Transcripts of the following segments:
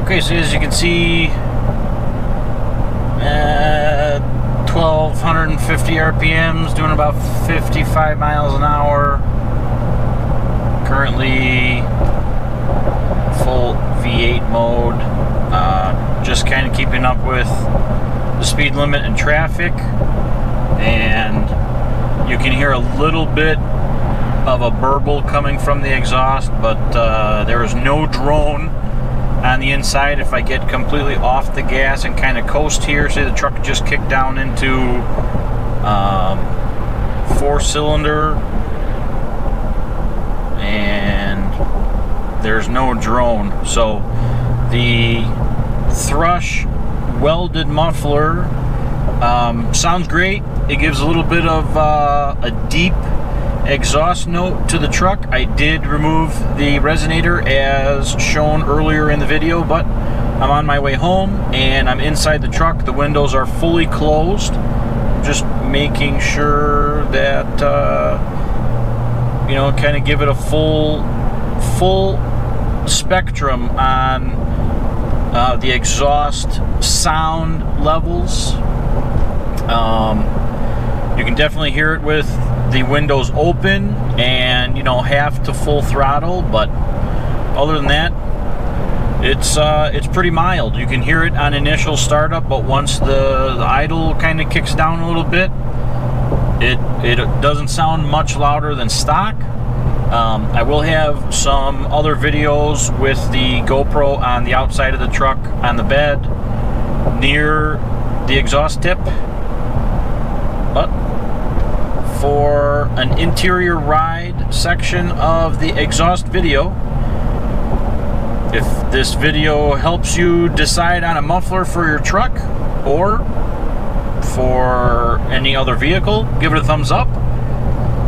Okay, so as you can see, 1250 RPMs, doing about 55 miles an hour. Currently full V8 mode. Just kind of keeping up with the speed limit and traffic. And you can hear a little bit of a burble coming from the exhaust, but there is no drone on the inside. If I get completely off the gas and kind of coast here, say the truck just kicked down into 4-cylinder, and there's no drone. So the Thrush welded muffler sounds great. It gives a little bit of a deep exhaust note to the truck. I did remove the resonator as shown earlier in the video, but I'm on my way home and I'm inside the truck. The windows are fully closed. Just making sure that you know, kind of give it a full spectrum on the exhaust sound levels. You can definitely hear it with the windows open and, you know, half to full throttle, but other than that, it's pretty mild. You can hear it on initial startup, but once the idle kind of kicks down a little bit, it doesn't sound much louder than stock. I will have some other videos with the GoPro on the outside of the truck on the bed near the exhaust tip, but for an interior ride section of the exhaust video, if this video helps you decide on a muffler for your truck or for any other vehicle, give it a thumbs up.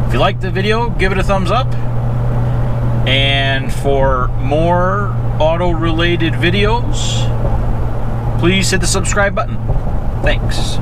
If you like the video, give it a thumbs up. And for more auto-related videos, please hit the subscribe button. Thanks.